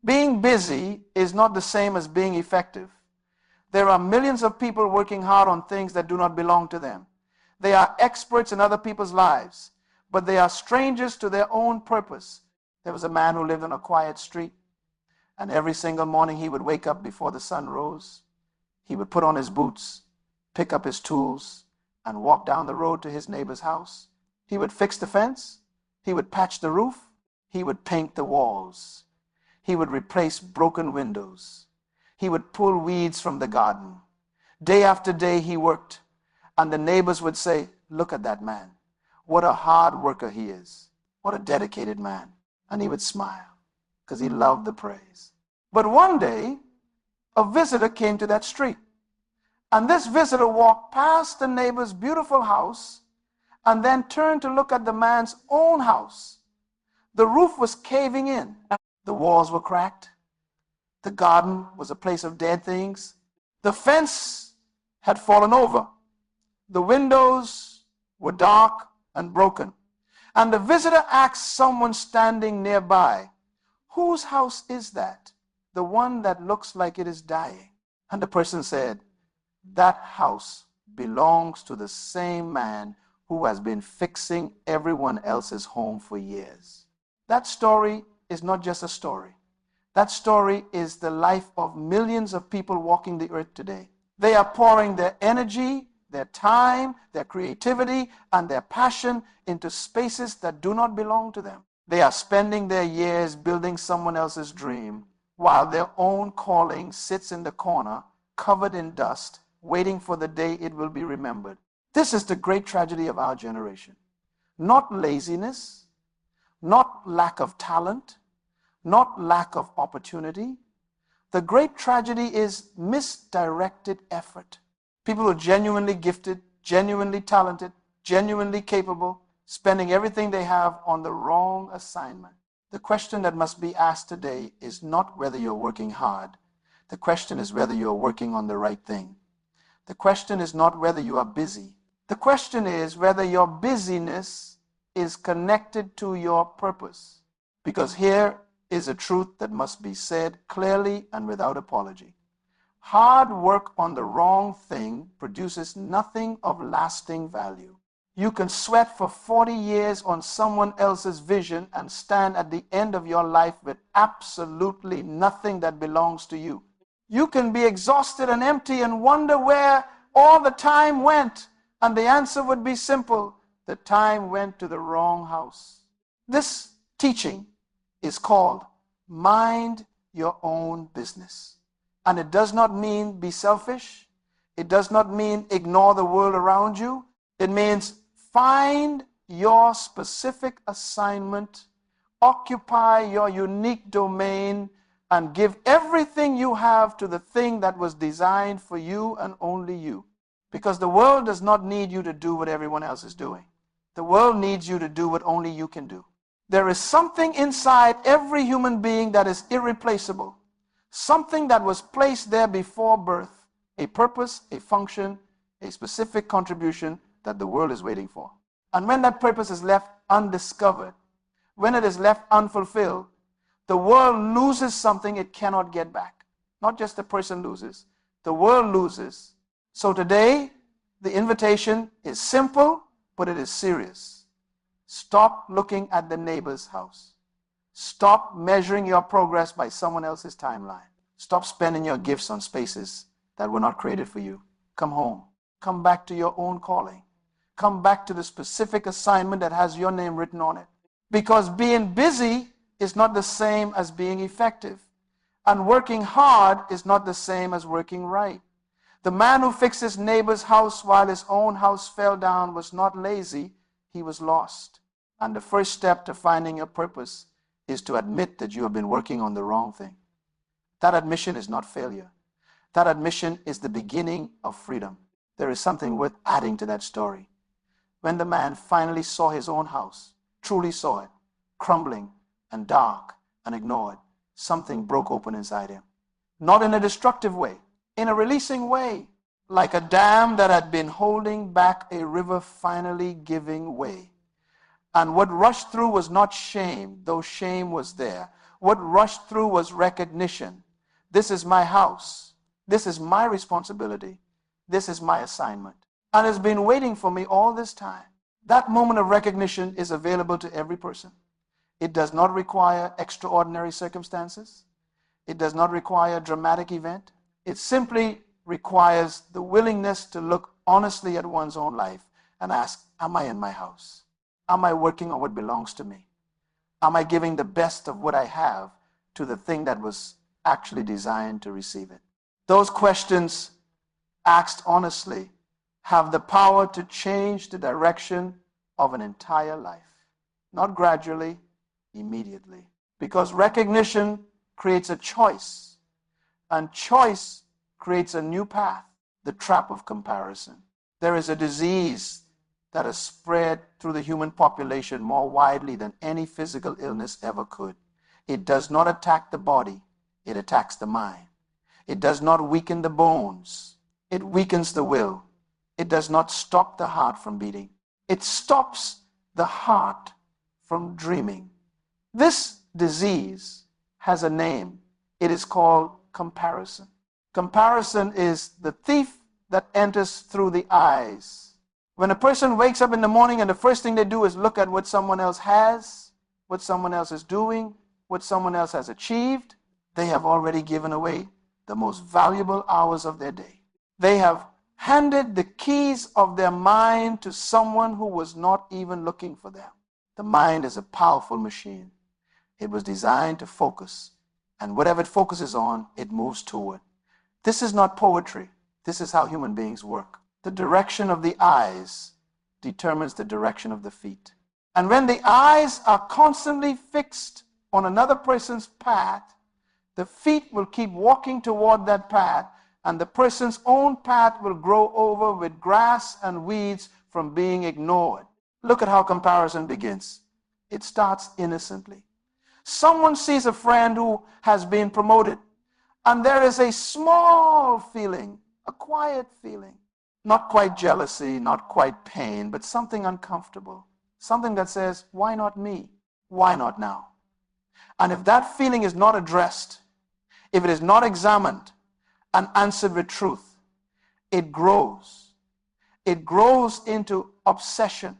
Being busy is not the same as being effective. There are millions of people working hard on things that do not belong to them. They are experts in other people's lives, but they are strangers to their own purpose. There was a man who lived on a quiet street, and every single morning he would wake up before the sun rose. He would put on his boots, pick up his tools, and walk down the road to his neighbor's house. He would fix the fence. He would patch the roof. He would paint the walls. He would replace broken windows. He would pull weeds from the garden. Day after day he worked, and the neighbors would say, "Look at that man. What a hard worker he is. What a dedicated man." And he would smile because he loved the praise. But one day, a visitor came to that street. And this visitor walked past the neighbor's beautiful house and then turned to look at the man's own house. The roof was caving in. The walls were cracked. The garden was a place of dead things. The fence had fallen over. The windows were dark and broken. And the visitor asked someone standing nearby, "Whose house is that? The one that looks like it is dying?" And the person said, "That house belongs to the same man who has been fixing everyone else's home for years." That story is not just a story. That story is the life of millions of people walking the earth today. They are pouring their energy, their time, their creativity, and their passion into spaces that do not belong to them. They are spending their years building someone else's dream, while their own calling sits in the corner, covered in dust, waiting for the day it will be remembered. This is the great tragedy of our generation. Not laziness, not lack of talent, not lack of opportunity. The great tragedy is misdirected effort. People who are genuinely gifted, genuinely talented, genuinely capable, spending everything they have on the wrong assignment. The question that must be asked today is not whether you're working hard. The question is whether you're working on the right thing. The question is not whether you are busy. The question is whether your busyness is connected to your purpose. Because here is a truth that must be said clearly and without apology. Hard work on the wrong thing produces nothing of lasting value. You can sweat for 40 years on someone else's vision and stand at the end of your life with absolutely nothing that belongs to you. You can be exhausted and empty and wonder where all the time went, and the answer would be simple: the time went to the wrong house. This teaching is called Mind Your Own Business. And it does not mean be selfish. It does not mean ignore the world around you. It means find your specific assignment, occupy your unique domain, and give everything you have to the thing that was designed for you and only you. Because the world does not need you to do what everyone else is doing. The world needs you to do what only you can do. There is something inside every human being that is irreplaceable. Something that was placed there before birth, a purpose, a function, a specific contribution that the world is waiting for. And when that purpose is left undiscovered, when it is left unfulfilled, the world loses something it cannot get back. Not just the person loses, the world loses. So today, the invitation is simple, but it is serious. Stop looking at the neighbor's house. Stop measuring your progress by someone else's timeline. Stop spending your gifts on spaces that were not created for you. Come home. Come back to your own calling. Come back to the specific assignment that has your name written on it. Because being busy is not the same as being effective. And working hard is not the same as working right. The man who fixed his neighbor's house while his own house fell down was not lazy, he was lost. And the first step to finding your purpose is to admit that you have been working on the wrong thing. That admission is not failure. That admission is the beginning of freedom. There is something worth adding to that story. When the man finally saw his own house, truly saw it, crumbling and dark and ignored, something broke open inside him. Not in a destructive way, in a releasing way, like a dam that had been holding back a river finally giving way. And what rushed through was not shame, though shame was there. What rushed through was recognition. This is my house. This is my responsibility. This is my assignment. And it's been waiting for me all this time. That moment of recognition is available to every person. It does not require extraordinary circumstances. It does not require a dramatic event. It simply requires the willingness to look honestly at one's own life and ask, am I in my house? Am I working on what belongs to me? Am I giving the best of what I have to the thing that was actually designed to receive it? Those questions asked honestly have the power to change the direction of an entire life. Not gradually, immediately. Because recognition creates a choice, and choice creates a new path, the trap of comparison. There is a disease that has spread through the human population more widely than any physical illness ever could. It does not attack the body, it attacks the mind. It does not weaken the bones, it weakens the will. It does not stop the heart from beating. It stops the heart from dreaming. This disease has a name. It is called comparison. Comparison is the thief that enters through the eyes. When a person wakes up in the morning and the first thing they do is look at what someone else has, what someone else is doing, what someone else has achieved, they have already given away the most valuable hours of their day. They have handed the keys of their mind to someone who was not even looking for them. The mind is a powerful machine. It was designed to focus, and whatever it focuses on, it moves toward. This is not poetry. This is how human beings work. The direction of the eyes determines the direction of the feet. And when the eyes are constantly fixed on another person's path, the feet will keep walking toward that path, and the person's own path will grow over with grass and weeds from being ignored. Look at how comparison begins. It starts innocently. Someone sees a friend who has been promoted, and there is a small feeling, a quiet feeling, not quite jealousy, not quite pain, but something uncomfortable, something that says, why not me? Why not now? And if that feeling is not addressed, if it is not examined and answered with truth, it grows. It grows into obsession.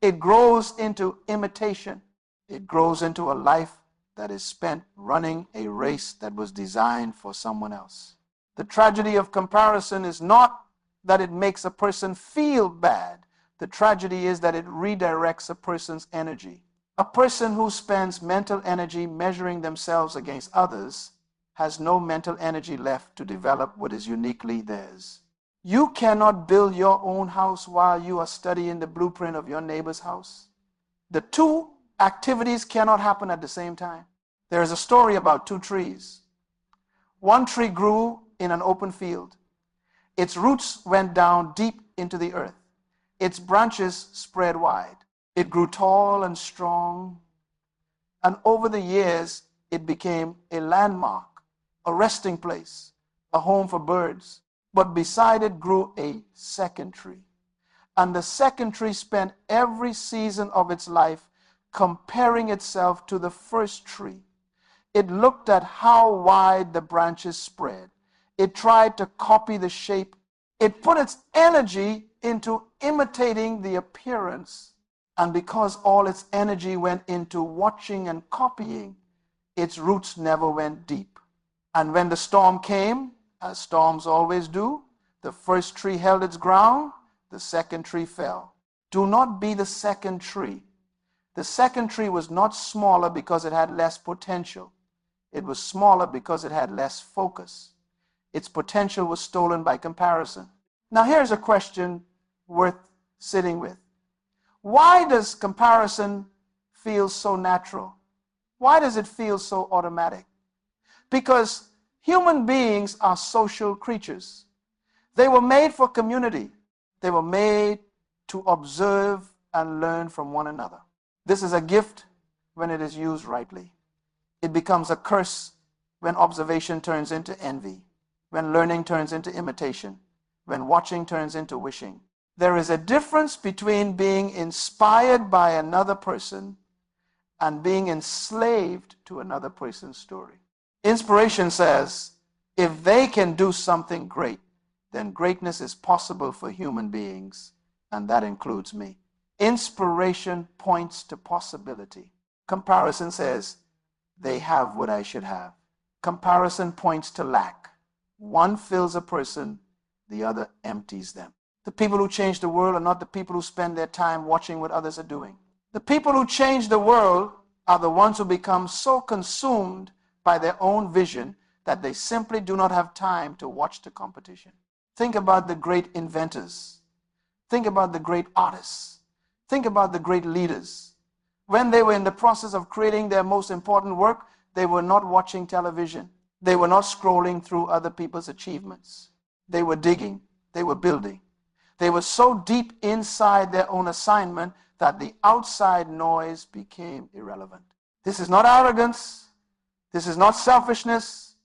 It grows into imitation. It grows into a life that is spent running a race that was designed for someone else. The tragedy of comparison is not that it makes a person feel bad. The tragedy is that it redirects a person's energy. A person who spends mental energy measuring themselves against others has no mental energy left to develop what is uniquely theirs. You cannot build your own house while you are studying the blueprint of your neighbor's house. The two activities cannot happen at the same time. There is a story about two trees. One tree grew in an open field. Its roots went down deep into the earth. Its branches spread wide. It grew tall and strong, and over the years it became a landmark, a resting place, a home for birds. But beside it grew a second tree. And the second tree spent every season of its life comparing itself to the first tree. It looked at how wide the branches spread. It tried to copy the shape. It put its energy into imitating the appearance. And because all its energy went into watching and copying, its roots never went deep. And when the storm came, as storms always do, the first tree held its ground, the second tree fell. Do not be the second tree. The second tree was not smaller because it had less potential. It was smaller because it had less focus. Its potential was stolen by comparison. Now here's a question worth sitting with. Why does comparison feel so natural? Why does it feel so automatic? Because human beings are social creatures. They were made for community. They were made to observe and learn from one another. This is a gift when it is used rightly. It becomes a curse when observation turns into envy, when learning turns into imitation, when watching turns into wishing. There is a difference between being inspired by another person and being enslaved to another person's story. Inspiration says, if they can do something great, then greatness is possible for human beings, and that includes me. Inspiration points to possibility. Comparison says, they have what I should have. Comparison points to lack. One fills a person, the other empties them. The people who change the world are not the people who spend their time watching what others are doing. The people who change the world are the ones who become so consumed by their own vision that they simply do not have time to watch the competition. Think about the great inventors. Think about the great artists. Think about the great leaders. When they were in the process of creating their most important work, they were not watching television. They were not scrolling through other people's achievements. They were digging. They were building. They were so deep inside their own assignment that the outside noise became irrelevant. This is not arrogance. This is not selfishness.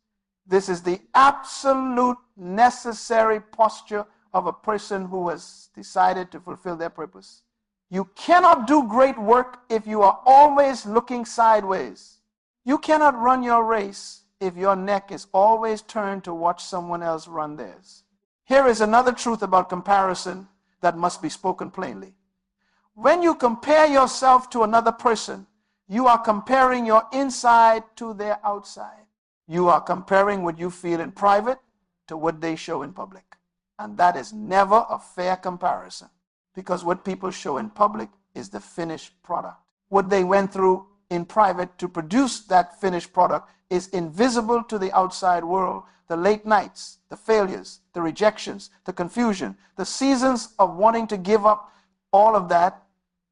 This is the absolute necessary posture of a person who has decided to fulfill their purpose. You cannot do great work if you are always looking sideways. You cannot run your race if your neck is always turned to watch someone else run theirs. Here is another truth about comparison that must be spoken plainly. When you compare yourself to another person, you are comparing your inside to their outside. You are comparing what you feel in private to what they show in public. And that is never a fair comparison, because what people show in public is the finished product. What they went through in private to produce that finished product is invisible to the outside world. The late nights, the failures, the rejections, the confusion, the seasons of wanting to give up, all of that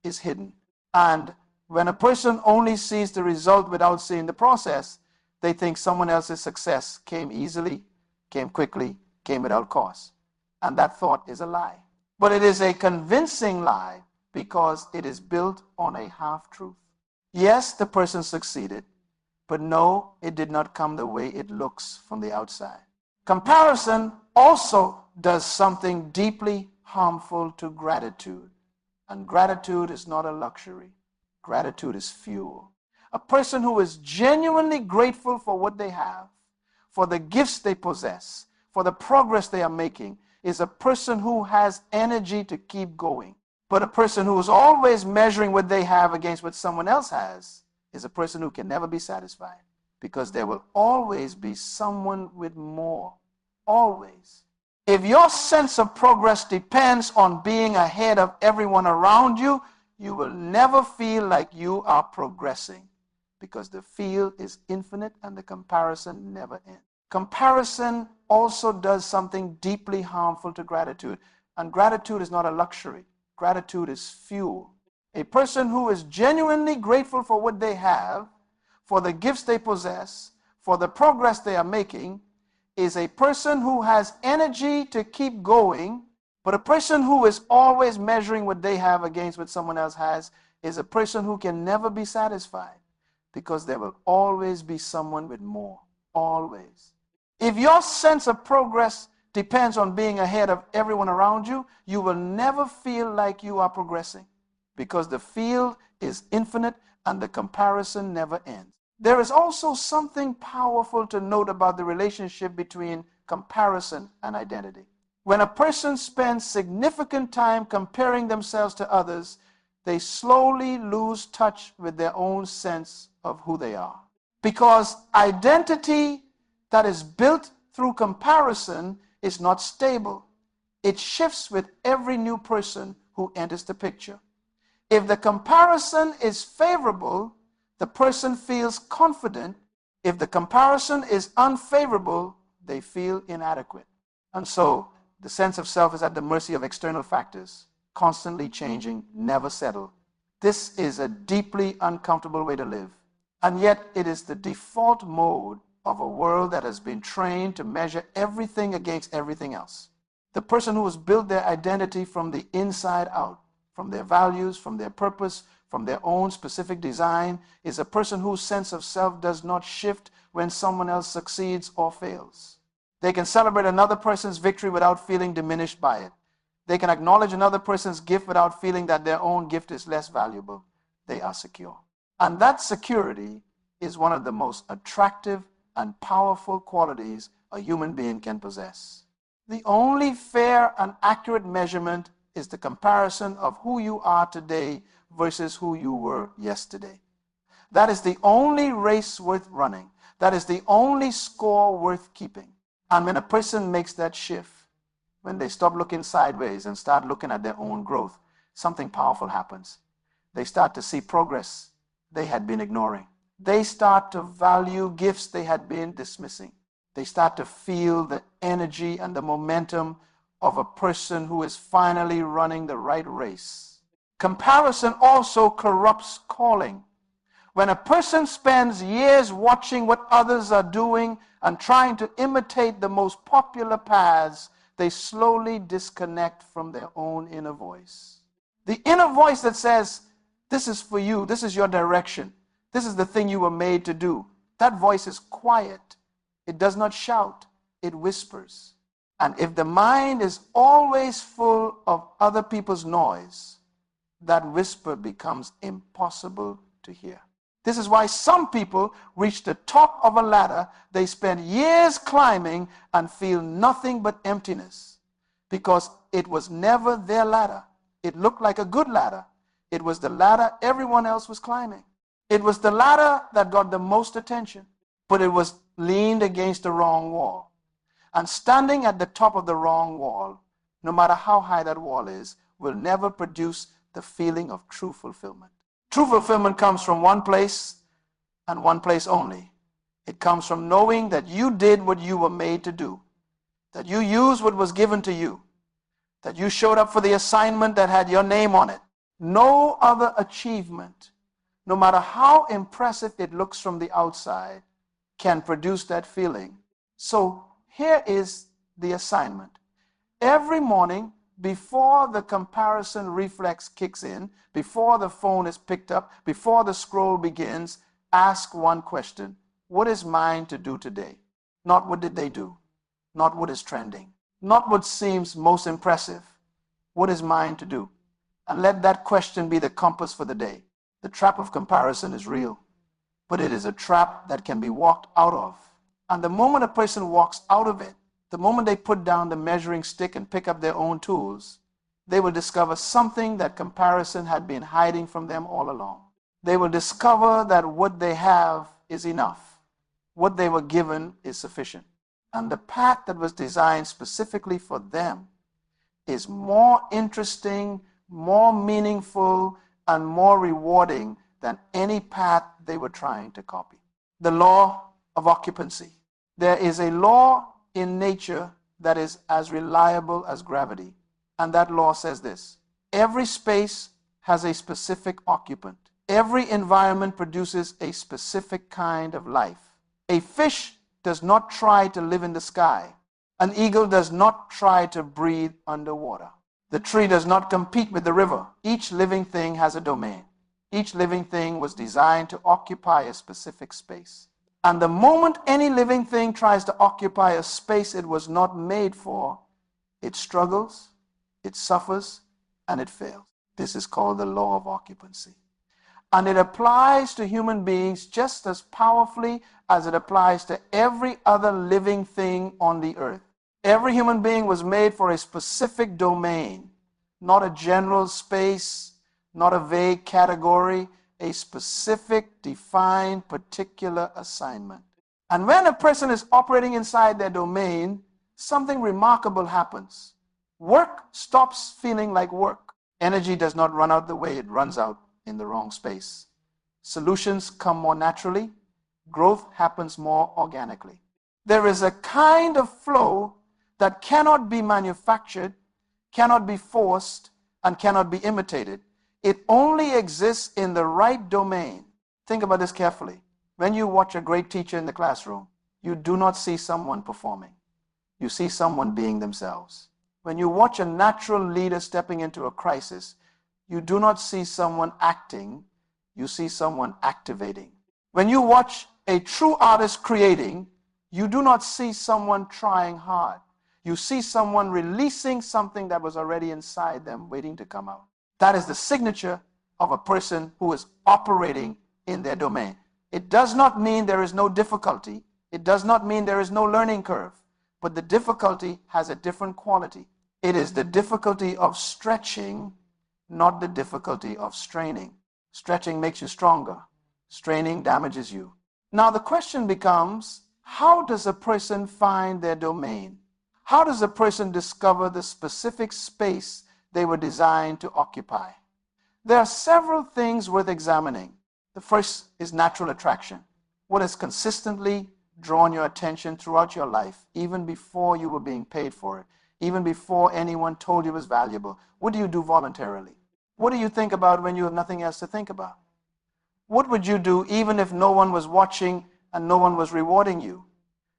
is hidden. And when a person only sees the result without seeing the process, they think someone else's success came easily, came quickly, came without cost. And that thought is a lie. But it is a convincing lie because it is built on a half-truth. Yes, the person succeeded, but no, it did not come the way it looks from the outside. Comparison also does something deeply harmful to gratitude. And gratitude is not a luxury. Gratitude is fuel. A person who is genuinely grateful for what they have, for the gifts they possess, for the progress they are making, is a person who has energy to keep going. But a person who is always measuring what they have against what someone else has is a person who can never be satisfied, because there will always be someone with more. Always. If your sense of progress depends on being ahead of everyone around you, you will never feel like you are progressing, because the field is infinite and the comparison never ends. Comparison also does something deeply harmful to gratitude. And gratitude is not a luxury. Gratitude is fuel. A person who is genuinely grateful for what they have, for the gifts they possess, for the progress they are making, is a person who has energy to keep going. But a person who is always measuring what they have against what someone else has is a person who can never be satisfied, because there will always be someone with more. Always. If your sense of progress depends on being ahead of everyone around you, you will never feel like you are progressing, because the field is infinite and the comparison never ends. There is also something powerful to note about the relationship between comparison and identity. When a person spends significant time comparing themselves to others, they slowly lose touch with their own sense of who they are. Because identity that is built through comparison is not stable. It shifts with every new person who enters the picture. If the comparison is favorable, the person feels confident. If the comparison is unfavorable, they feel inadequate. And so the sense of self is at the mercy of external factors, constantly changing, never settled. This is a deeply uncomfortable way to live. And yet it is the default mode of a world that has been trained to measure everything against everything else. The person who has built their identity from the inside out, from their values, from their purpose, from their own specific design, is a person whose sense of self does not shift when someone else succeeds or fails. They can celebrate another person's victory without feeling diminished by it. They can acknowledge another person's gift without feeling that their own gift is less valuable. They are secure. And that security is one of the most attractive and powerful qualities a human being can possess. The only fair and accurate measurement is the comparison of who you are today versus who you were yesterday. That is the only race worth running. That is the only score worth keeping. And when a person makes that shift, when they stop looking sideways and start looking at their own growth, something powerful happens. They start to see progress they had been ignoring. They start to value gifts they had been dismissing. They start to feel the energy and the momentum of a person who is finally running the right race. Comparison also corrupts calling. When a person spends years watching what others are doing and trying to imitate the most popular paths, they slowly disconnect from their own inner voice. The inner voice that says, this is for you, this is your direction, this is the thing you were made to do. That voice is quiet. It does not shout, it whispers. And if the mind is always full of other people's noise, that whisper becomes impossible to hear. This is why some people reach the top of a ladder, they spend years climbing and feel nothing but emptiness, because it was never their ladder. It looked like a good ladder. It was the ladder everyone else was climbing. It was the ladder that got the most attention, but it was leaned against the wrong wall. And standing at the top of the wrong wall, no matter how high that wall is, will never produce the feeling of true fulfillment. True fulfillment comes from one place and one place only. It comes from knowing that you did what you were made to do, that you used what was given to you, that you showed up for the assignment that had your name on it. No other achievement, no matter how impressive it looks from the outside, can produce that feeling. So here is the assignment. Every morning, before the comparison reflex kicks in, before the phone is picked up, before the scroll begins, ask one question. What is mine to do today? Not what did they do, not what is trending, not what seems most impressive. What is mine to do? And let that question be the compass for the day. The trap of comparison is real, but it is a trap that can be walked out of. And the moment a person walks out of it, the moment they put down the measuring stick and pick up their own tools, they will discover something that comparison had been hiding from them all along. They will discover that what they have is enough. What they were given is sufficient. And the path that was designed specifically for them is more interesting, more meaningful, and more rewarding than any path they were trying to copy. The law of occupancy. There is a law in nature that is as reliable as gravity. And that law says this: every space has a specific occupant. Every environment produces a specific kind of life. A fish does not try to live in the sky. An eagle does not try to breathe underwater. The tree does not compete with the river. Each living thing has a domain. Each living thing was designed to occupy a specific space. And the moment any living thing tries to occupy a space it was not made for, it struggles, it suffers, and it fails. This is called the law of occupancy. And it applies to human beings just as powerfully as it applies to every other living thing on the earth. Every human being was made for a specific domain, not a general space, not a vague category, a specific, defined, particular assignment. And when a person is operating inside their domain, something remarkable happens. Work stops feeling like work. Energy does not run out the way it runs out in the wrong space. Solutions come more naturally. Growth happens more organically. There is a kind of flow that cannot be manufactured, cannot be forced, and cannot be imitated. It only exists in the right domain. Think about this carefully. When you watch a great teacher in the classroom, you do not see someone performing. You see someone being themselves. When you watch a natural leader stepping into a crisis, you do not see someone acting, you see someone activating. When you watch a true artist creating, you do not see someone trying hard. You see someone releasing something that was already inside them, waiting to come out. That is the signature of a person who is operating in their domain. It does not mean there is no difficulty. It does not mean there is no learning curve. But the difficulty has a different quality. It is the difficulty of stretching, not the difficulty of straining. Stretching makes you stronger. Straining damages you. Now the question becomes, how does a person find their domain? How does a person discover the specific space they were designed to occupy? There are several things worth examining. The first is natural attraction. What has consistently drawn your attention throughout your life, even before you were being paid for it, even before anyone told you it was valuable? What do you do voluntarily? What do you think about when you have nothing else to think about? What would you do even if no one was watching and no one was rewarding you?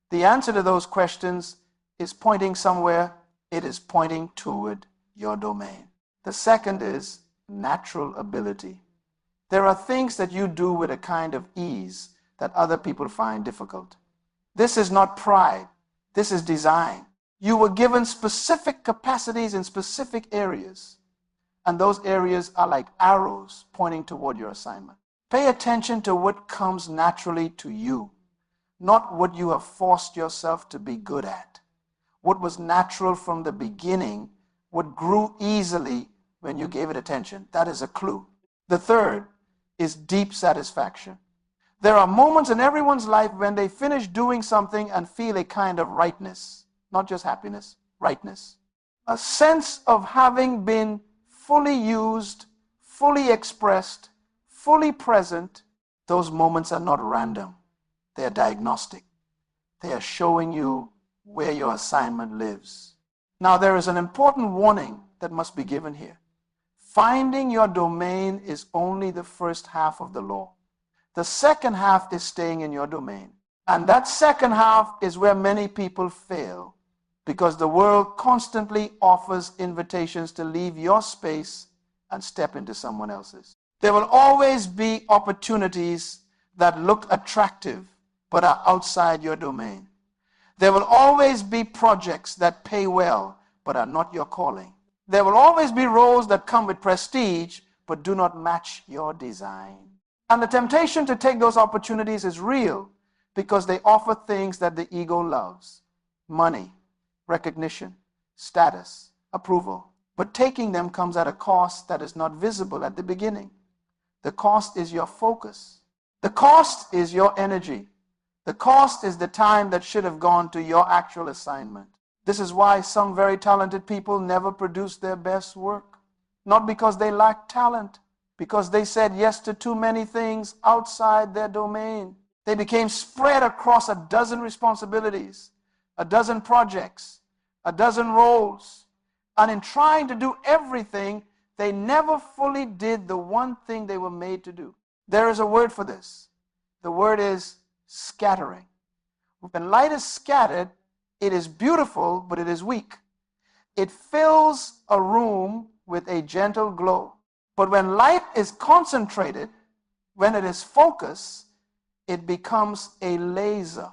The answer to those questions is pointing somewhere. It is pointing toward your domain. The second is natural ability. There are things that you do with a kind of ease that other people find difficult. This is not pride. This is design. You were given specific capacities in specific areas, and those areas are like arrows pointing toward your assignment. Pay attention to what comes naturally to you, not what you have forced yourself to be good at. What was natural from the beginning, what grew easily when you gave it attention. That is a clue. The third is deep satisfaction. There are moments in everyone's life when they finish doing something and feel a kind of rightness, not just happiness, rightness. A sense of having been fully used, fully expressed, fully present. Those moments are not random. They are diagnostic. They are showing you where your assignment lives. Now, there is an important warning that must be given here. Finding your domain is only the first half of the law. The second half is staying in your domain. And that second half is where many people fail, because the world constantly offers invitations to leave your space and step into someone else's. There will always be opportunities that look attractive but are outside your domain. There will always be projects that pay well but are not your calling. There will always be roles that come with prestige but do not match your design. And the temptation to take those opportunities is real because they offer things that the ego loves: money, recognition, status, approval. But taking them comes at a cost that is not visible at the beginning. The cost is your focus. The cost is your energy. The cost is the time that should have gone to your actual assignment. This is why some very talented people never produce their best work. Not because they lack talent, because they said yes to too many things outside their domain. They became spread across a dozen responsibilities, a dozen projects, a dozen roles. And in trying to do everything, they never fully did the one thing they were made to do. There is a word for this. The word is scattering. When light is scattered, it is beautiful, but it is weak. It fills a room with a gentle glow. But when light is concentrated, when it is focused, it becomes a laser.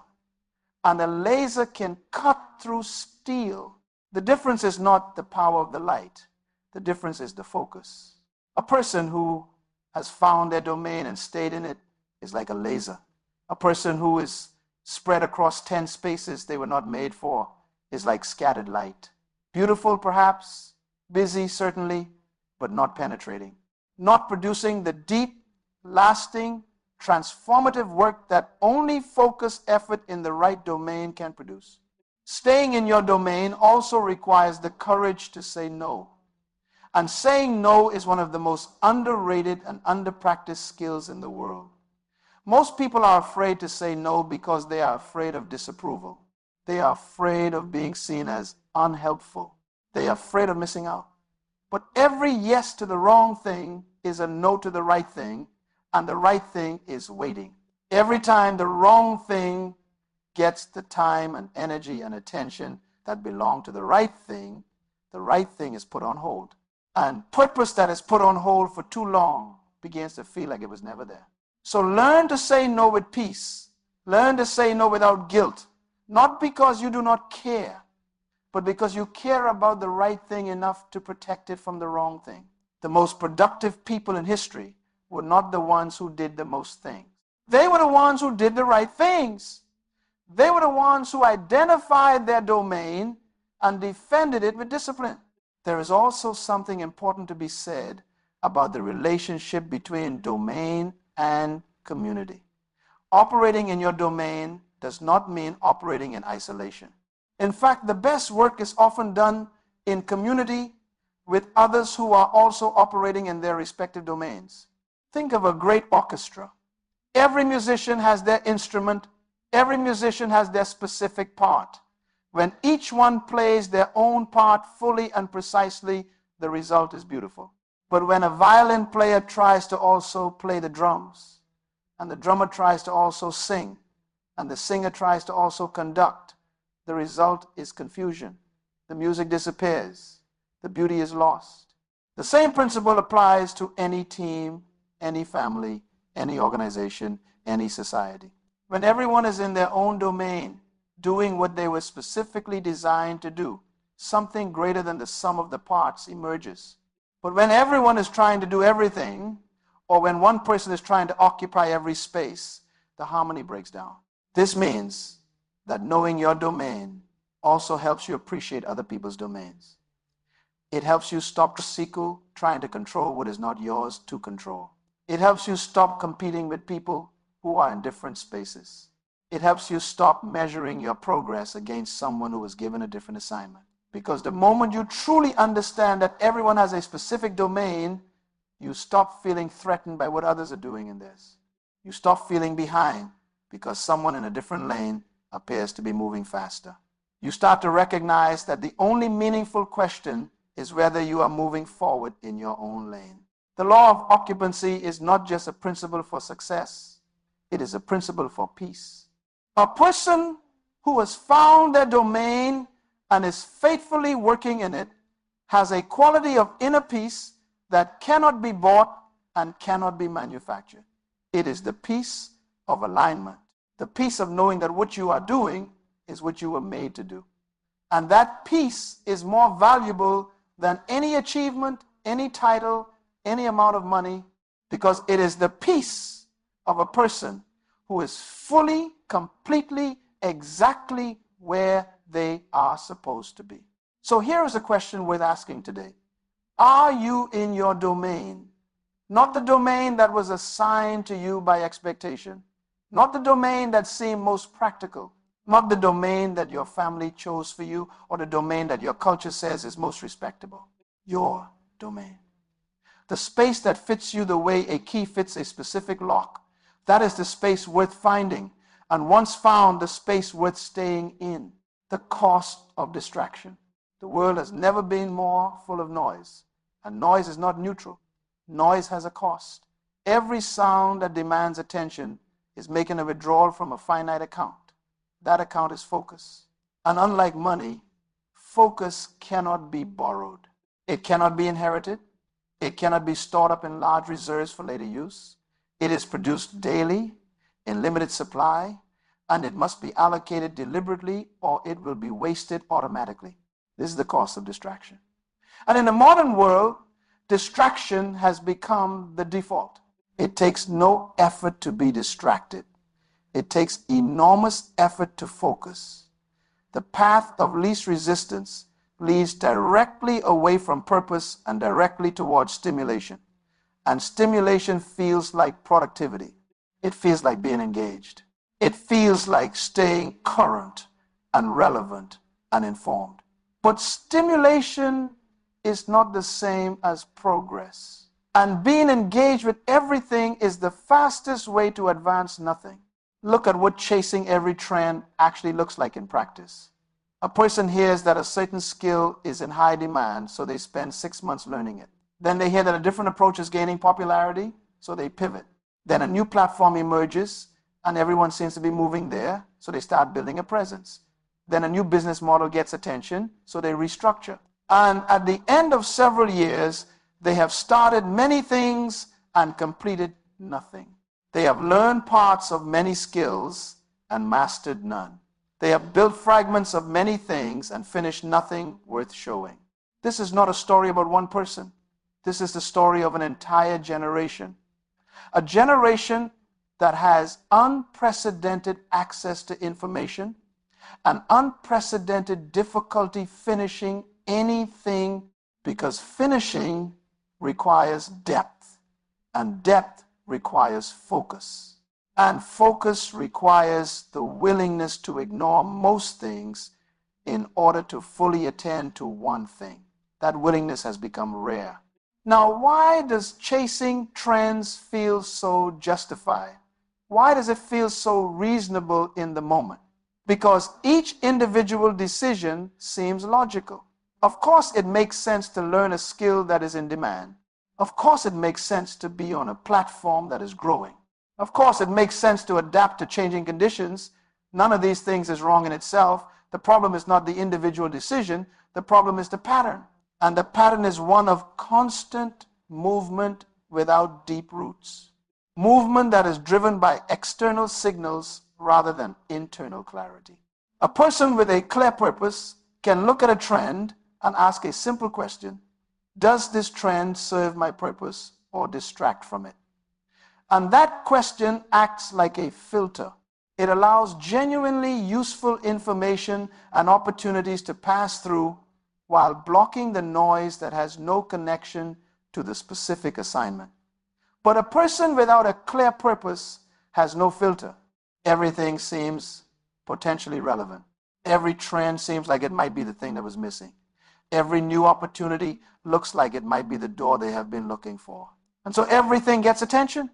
And a laser can cut through steel. The difference is not the power of the light. The difference is the focus. A person who has found their domain and stayed in it is like a laser. A person who is spread across 10 spaces they were not made for is like scattered light. Beautiful, perhaps, busy, certainly, but not penetrating. Not producing the deep, lasting, transformative work that only focused effort in the right domain can produce. Staying in your domain also requires the courage to say no. And saying no is one of the most underrated and underpracticed skills in the world. Most people are afraid to say no because they are afraid of disapproval. They are afraid of being seen as unhelpful. They are afraid of missing out. But every yes to the wrong thing is a no to the right thing, and the right thing is waiting. Every time the wrong thing gets the time and energy and attention that belong to the right thing is put on hold. And purpose that is put on hold for too long begins to feel like it was never there. So learn to say no with peace. Learn to say no without guilt. Not because you do not care, but because you care about the right thing enough to protect it from the wrong thing. The most productive people in history were not the ones who did the most things. They were the ones who did the right things. They were the ones who identified their domain and defended it with discipline. There is also something important to be said about the relationship between domain and community. Operating in your domain does not mean operating in isolation. In fact, the best work is often done in community with others who are also operating in their respective domains. Think of a great orchestra. Every musician has their instrument. Every musician has their specific part. When each one plays their own part fully and precisely, the result is beautiful. But when a violin player tries to also play the drums, and the drummer tries to also sing, and the singer tries to also conduct, the result is confusion. The music disappears. The beauty is lost. The same principle applies to any team, any family, any organization, any society. When everyone is in their own domain, doing what they were specifically designed to do, something greater than the sum of the parts emerges. But when everyone is trying to do everything, or when one person is trying to occupy every space, the harmony breaks down. This means that knowing your domain also helps you appreciate other people's domains. It helps you stop trying to control what is not yours to control. It helps you stop competing with people who are in different spaces. It helps you stop measuring your progress against someone who was given a different assignment. Because the moment you truly understand that everyone has a specific domain, you stop feeling threatened by what others are doing in this. You stop feeling behind because someone in a different lane appears to be moving faster. You start to recognize that the only meaningful question is whether you are moving forward in your own lane. The law of occupancy is not just a principle for success. It is a principle for peace. A person who has found their domain and is faithfully working in it has a quality of inner peace that cannot be bought and cannot be manufactured. It is the peace of alignment, the peace of knowing that what you are doing is what you were made to do. And that peace is more valuable than any achievement, any title, any amount of money, because it is the peace of a person who is fully, completely, exactly where they are supposed to be. So here is a question worth asking today. Are you in your domain? Not the domain that was assigned to you by expectation, not the domain that seemed most practical, not the domain that your family chose for you or the domain that your culture says is most respectable. Your domain. The space that fits you the way a key fits a specific lock. That is the space worth finding, and once found, the space worth staying in. The cost of distraction. The world has never been more full of noise, and noise is not neutral. Noise has a cost. Every sound that demands attention is making a withdrawal from a finite account. That account is focus. And unlike money, focus cannot be borrowed. It cannot be inherited. It cannot be stored up in large reserves for later use. It is produced daily in limited supply, and it must be allocated deliberately or it will be wasted automatically. This is the cost of distraction. And in the modern world, distraction has become the default. It takes no effort to be distracted. It takes enormous effort to focus. The path of least resistance leads directly away from purpose and directly towards stimulation. And stimulation feels like productivity. It feels like being engaged. It feels like staying current and relevant and informed. But stimulation is not the same as progress. And being engaged with everything is the fastest way to advance nothing. Look at what chasing every trend actually looks like in practice. A person hears that a certain skill is in high demand, so they spend 6 months learning it. Then they hear that a different approach is gaining popularity, so they pivot. Then a new platform emerges, and everyone seems to be moving there, so they start building a presence. Then a new business model gets attention, so they restructure. And at the end of several years, they have started many things and completed nothing. They have learned parts of many skills and mastered none. They have built fragments of many things and finished nothing worth showing. This is not a story about one person. This is the story of an entire generation. A generation that has unprecedented access to information and unprecedented difficulty finishing anything, because finishing requires depth, and depth requires focus, and focus requires the willingness to ignore most things in order to fully attend to one thing. That willingness has become rare. Now, why does chasing trends feel so justified? Why does it feel so reasonable in the moment? Because each individual decision seems logical. Of course, it makes sense to learn a skill that is in demand. Of course, it makes sense to be on a platform that is growing. Of course, it makes sense to adapt to changing conditions. None of these things is wrong in itself. The problem is not the individual decision. The problem is the pattern. And the pattern is one of constant movement without deep roots. Movement that is driven by external signals rather than internal clarity. A person with a clear purpose can look at a trend and ask a simple question: does this trend serve my purpose or distract from it? And that question acts like a filter. It allows genuinely useful information and opportunities to pass through while blocking the noise that has no connection to the specific assignment. But a person without a clear purpose has no filter. Everything seems potentially relevant. Every trend seems like it might be the thing that was missing. Every new opportunity looks like it might be the door they have been looking for. And so everything gets attention,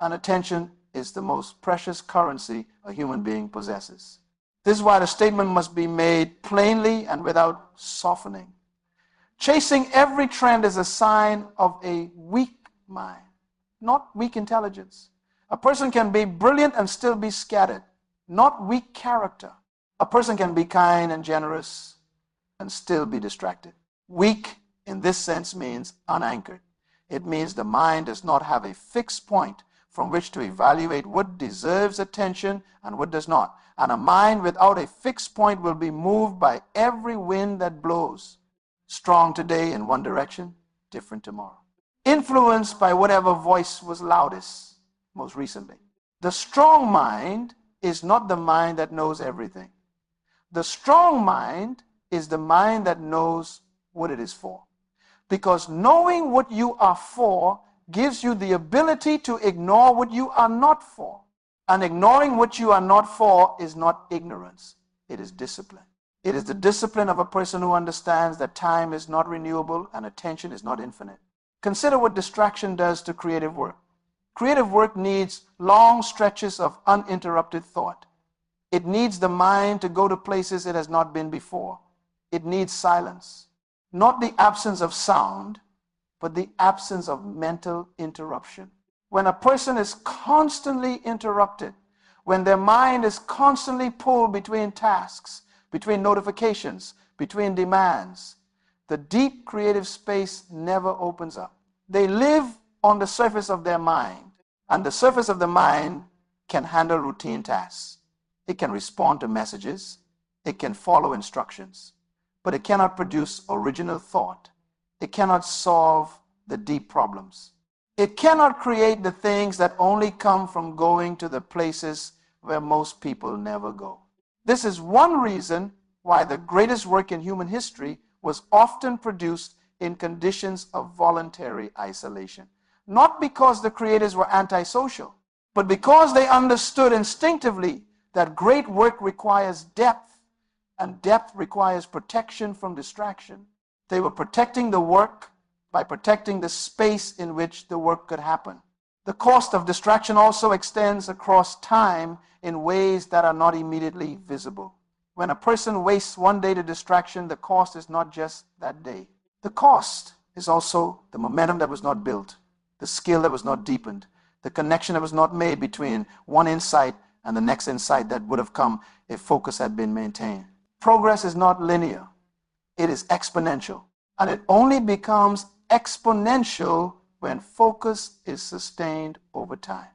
and attention is the most precious currency a human being possesses. This is why the statement must be made plainly and without softening. Chasing every trend is a sign of a weak mind, not weak intelligence. A person can be brilliant and still be scattered, not weak character. A person can be kind and generous and still be distracted. Weak in this sense means unanchored. It means the mind does not have a fixed point from which to evaluate what deserves attention and what does not. And a mind without a fixed point will be moved by every wind that blows. Strong today in one direction, different tomorrow. Influenced by whatever voice was loudest most recently. The strong mind is not the mind that knows everything. The strong mind is the mind that knows what it is for. Because knowing what you are for gives you the ability to ignore what you are not for. And ignoring what you are not for is not ignorance. It is discipline. It is the discipline of a person who understands that time is not renewable and attention is not infinite. Consider what distraction does to creative work. Creative work needs long stretches of uninterrupted thought. It needs the mind to go to places it has not been before. It needs silence. Not the absence of sound, but the absence of mental interruption. When a person is constantly interrupted, when their mind is constantly pulled between tasks, between notifications, between demands, the deep creative space never opens up. They live on the surface of their mind, and the surface of the mind can handle routine tasks. It can respond to messages. It can follow instructions, but it cannot produce original thought. It cannot solve the deep problems. It cannot create the things that only come from going to the places where most people never go. This is one reason why the greatest work in human history was often produced in conditions of voluntary isolation. Not because the creators were antisocial, but because they understood instinctively that great work requires depth, and depth requires protection from distraction. They were protecting the work by protecting the space in which the work could happen. The cost of distraction also extends across time in ways that are not immediately visible. When a person wastes one day to distraction, the cost is not just that day. The cost is also the momentum that was not built, the skill that was not deepened, the connection that was not made between one insight and the next insight that would have come if focus had been maintained. Progress is not linear. It is exponential. And it only becomes exponential when focus is sustained over time.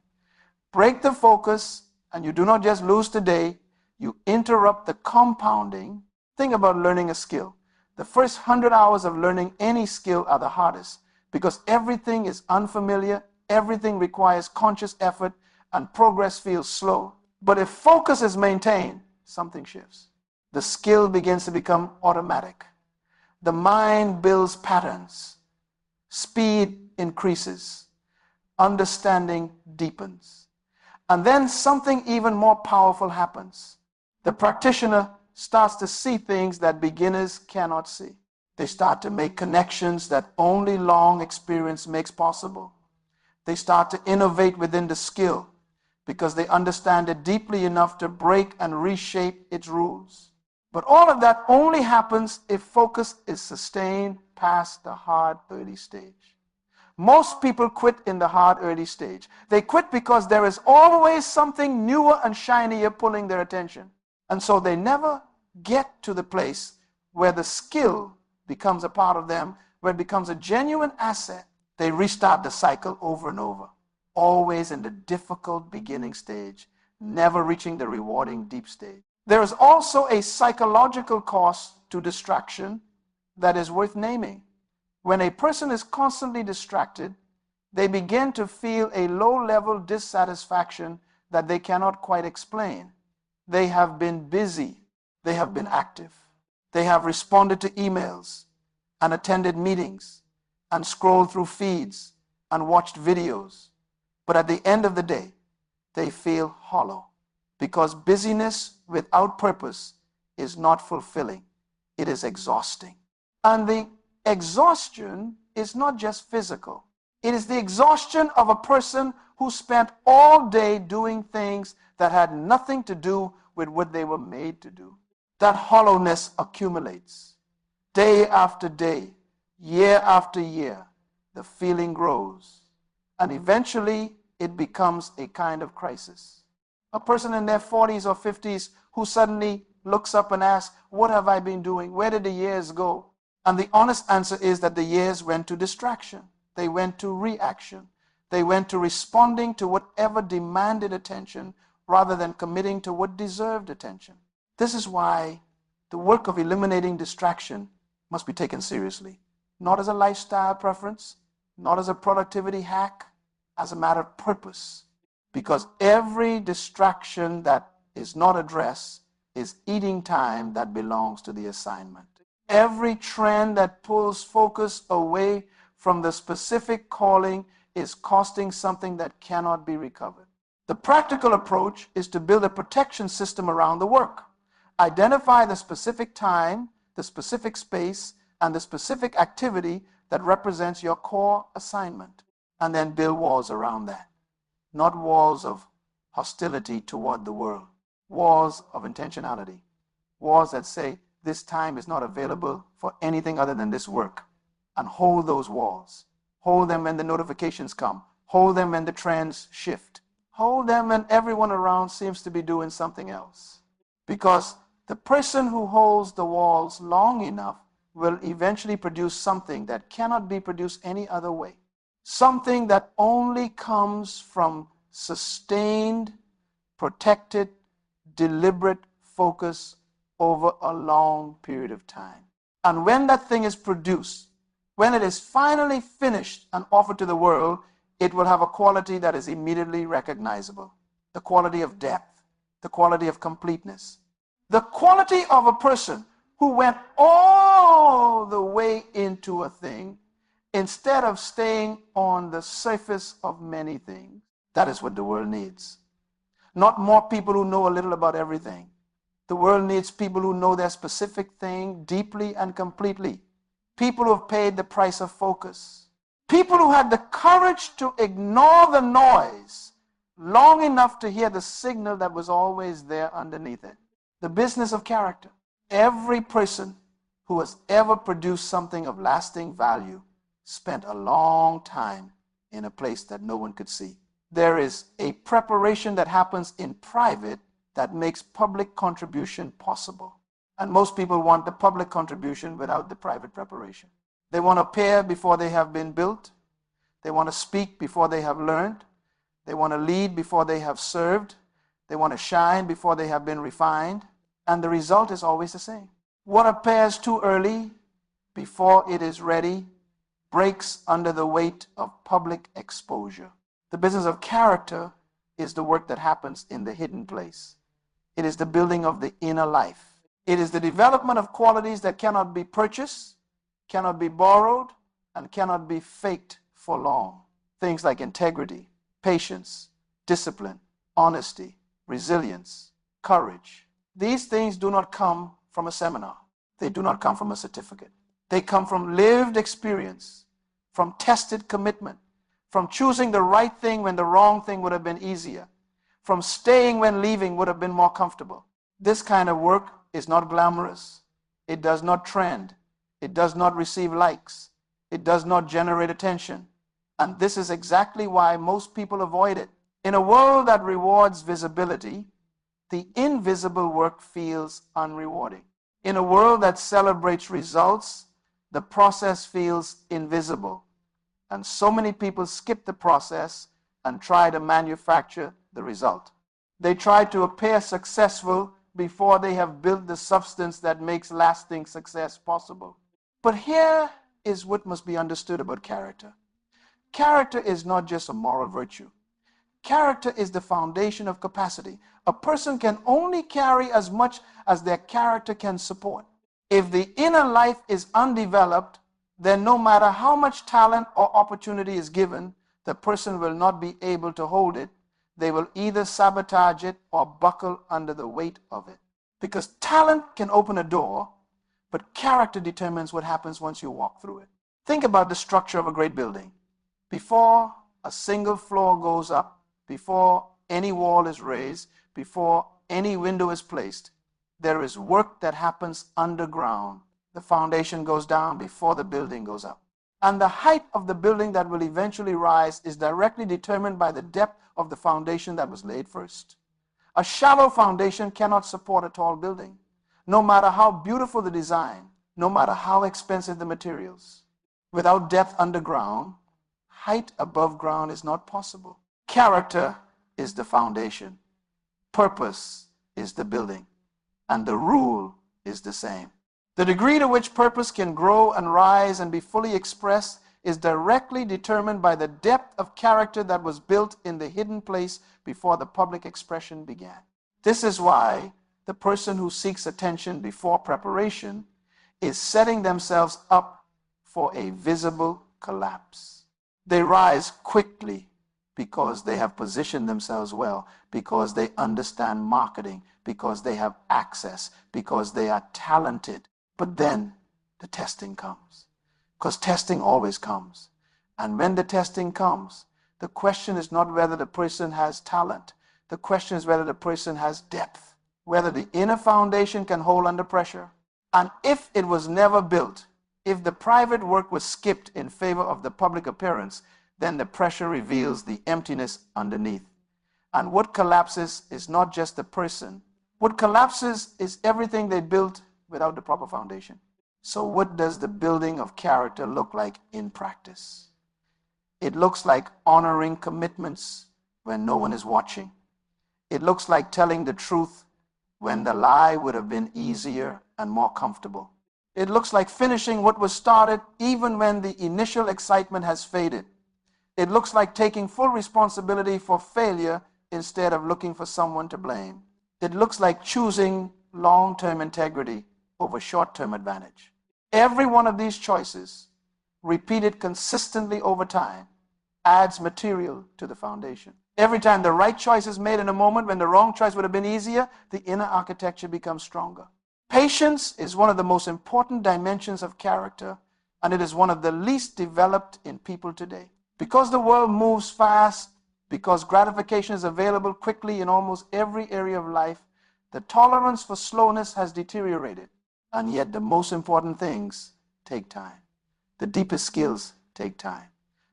Break the focus, and you do not just lose today, you interrupt the compounding. Think about learning a skill. The first 100 hours of learning any skill are the hardest because everything is unfamiliar, everything requires conscious effort and progress feels slow. But if focus is maintained, something shifts. The skill begins to become automatic. The mind builds patterns. Speed increases. Understanding deepens. And then something even more powerful happens. The practitioner starts to see things that beginners cannot see. They start to make connections that only long experience makes possible. They start to innovate within the skill because they understand it deeply enough to break and reshape its rules. But all of that only happens if focus is sustained past the hard early stage. Most people quit in the hard early stage. They quit because there is always something newer and shinier pulling their attention. And so they never get to the place where the skill becomes a part of them, where it becomes a genuine asset. They restart the cycle over and over, always in the difficult beginning stage, never reaching the rewarding deep stage. There is also a psychological cost to distraction that is worth naming. When a person is constantly distracted, they begin to feel a low-level dissatisfaction that they cannot quite explain. They have been busy. They have been active. They have responded to emails and attended meetings and scrolled through feeds and watched videos. But at the end of the day, they feel hollow because busyness without purpose is not fulfilling. It is exhausting. And the exhaustion is not just physical. It is the exhaustion of a person who spent all day doing things that had nothing to do with what they were made to do. That hollowness accumulates. Day after day, year after year, the feeling grows. And eventually, it becomes a kind of crisis. A person in their 40s or 50s who suddenly looks up and asks, what have I been doing? Where did the years go? And the honest answer is that the years went to distraction. They went to reaction. They went to responding to whatever demanded attention rather than committing to what deserved attention. This is why the work of eliminating distraction must be taken seriously. Not as a lifestyle preference, not as a productivity hack, as a matter of purpose. Because every distraction that is not addressed is eating time that belongs to the assignment. Every trend that pulls focus away from the specific calling is costing something that cannot be recovered. The practical approach is to build a protection system around the work. Identify the specific time, the specific space, and the specific activity that represents your core assignment, and then build walls around that. Not walls of hostility toward the world, walls of intentionality, walls that say this time is not available for anything other than this work, and hold those walls. Hold them when the notifications come. Hold them when the trends shift. Hold them when everyone around seems to be doing something else. Because the person who holds the walls long enough will eventually produce something that cannot be produced any other way. Something that only comes from sustained, protected, deliberate focus over a long period of time. And when that thing is produced, when it is finally finished and offered to the world, it will have a quality that is immediately recognizable. The quality of depth, the quality of completeness. The quality of a person who went all the way into a thing instead of staying on the surface of many things. That is what the world needs. Not more people who know a little about everything. The world needs people who know their specific thing deeply and completely. People who have paid the price of focus. People who had the courage to ignore the noise long enough to hear the signal that was always there underneath it. The business of character. Every person who has ever produced something of lasting value spent a long time in a place that no one could see. There is a preparation that happens in private that makes public contribution possible. And most people want the public contribution without the private preparation. They want to appear before they have been built. They want to speak before they have learned. They want to lead before they have served. They want to shine before they have been refined. And the result is always the same. What appears too early before it is ready breaks under the weight of public exposure. The business of character is the work that happens in the hidden place. It is the building of the inner life. It is the development of qualities that cannot be purchased, cannot be borrowed, and cannot be faked for long. Things like integrity, patience, discipline, honesty, resilience, courage. These things do not come from a seminar. They do not come from a certificate. They come from lived experience, from tested commitment, from choosing the right thing when the wrong thing would have been easier, from staying when leaving would have been more comfortable. This kind of work is not glamorous. It does not trend. It does not receive likes. It does not generate attention. And this is exactly why most people avoid it. In a world that rewards visibility, the invisible work feels unrewarding. In a world that celebrates results, the process feels invisible. And so many people skip the process and try to manufacture the result. They try to appear successful before they have built the substance that makes lasting success possible. But here is what must be understood about character. Character is not just a moral virtue. Character is the foundation of capacity. A person can only carry as much as their character can support. If the inner life is undeveloped, then no matter how much talent or opportunity is given, the person will not be able to hold it. They will either sabotage it or buckle under the weight of it. Because talent can open a door, but character determines what happens once you walk through it. Think about the structure of a great building. Before a single floor goes up, before any wall is raised, before any window is placed, there is work that happens underground. The foundation goes down before the building goes up. And the height of the building that will eventually rise is directly determined by the depth of the foundation that was laid first. A shallow foundation cannot support a tall building, no matter how beautiful the design, no matter how expensive the materials. Without depth underground, height above ground is not possible. Character is the foundation. Purpose is the building. And the rule is the same. The degree to which purpose can grow and rise and be fully expressed is directly determined by the depth of character that was built in the hidden place before the public expression began. This is why the person who seeks attention before preparation is setting themselves up for a visible collapse. They rise quickly because they have positioned themselves well, because they understand marketing, because they have access, because they are talented. But then the testing comes, because testing always comes. And when the testing comes, the question is not whether the person has talent. The question is whether the person has depth, whether the inner foundation can hold under pressure. And if it was never built, if the private work was skipped in favor of the public appearance, then the pressure reveals the emptiness underneath. And what collapses is not just the person. What collapses is everything they built without the proper foundation. So what does the building of character look like in practice? It looks like honoring commitments when no one is watching. It looks like telling the truth when the lie would have been easier and more comfortable. It looks like finishing what was started even when the initial excitement has faded. It looks like taking full responsibility for failure instead of looking for someone to blame. It looks like choosing long-term integrity over short-term advantage. Every one of these choices, repeated consistently over time, adds material to the foundation. Every time the right choice is made in a moment when the wrong choice would have been easier, the inner architecture becomes stronger. Patience is one of the most important dimensions of character, and it is one of the least developed in people today. Because the world moves fast, because gratification is available quickly in almost every area of life, the tolerance for slowness has deteriorated. And yet the most important things take time. The deepest skills take time.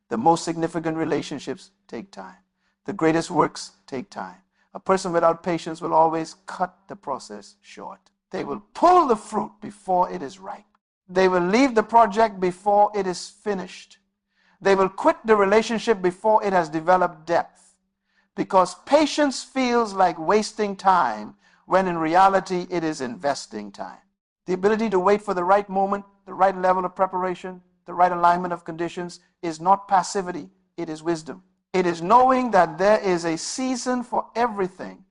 The most significant relationships take time. The greatest works take time. A person without patience will always cut the process short. They will pull the fruit before it is ripe. They will leave the project before it is finished. They will quit the relationship before it has developed depth. Because patience feels like wasting time when in reality it is investing time. The ability to wait for the right moment, the right level of preparation, the right alignment of conditions is not passivity, it is wisdom. It is knowing that there is a season for everything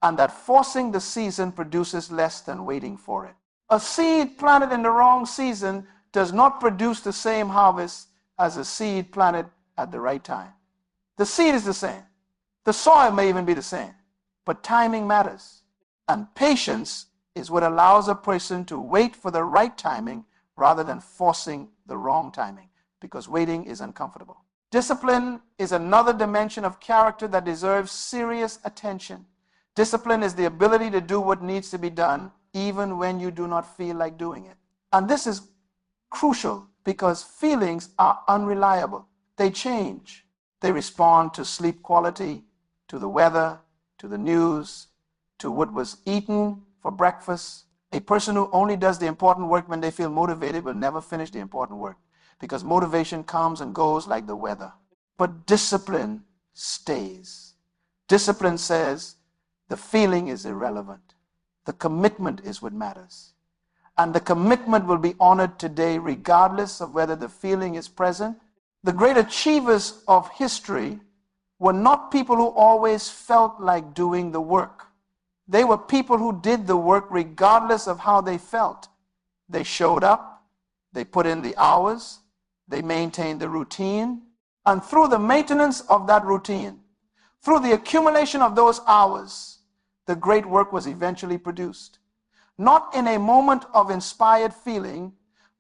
and that forcing the season produces less than waiting for it. A seed planted in the wrong season does not produce the same harvest as a seed planted at the right time. The seed is the same. The soil may even be the same, but timing matters. And patience is what allows a person to wait for the right timing rather than forcing the wrong timing, because waiting is uncomfortable. Discipline is another dimension of character that deserves serious attention. Discipline is the ability to do what needs to be done even when you do not feel like doing it. And this is crucial because feelings are unreliable. They change. They respond to sleep quality, to the weather, to the news, to what was eaten for breakfast. A person who only does the important work when they feel motivated will never finish the important work, because motivation comes and goes like the weather. But discipline stays. Discipline says the feeling is irrelevant. The commitment is what matters. And the commitment will be honored today regardless of whether the feeling is present. The great achievers of history were not people who always felt like doing the work. They were people who did the work regardless of how they felt. They showed up, they put in the hours, they maintained the routine, and through the maintenance of that routine, through the accumulation of those hours, the great work was eventually produced. Not in a moment of inspired feeling,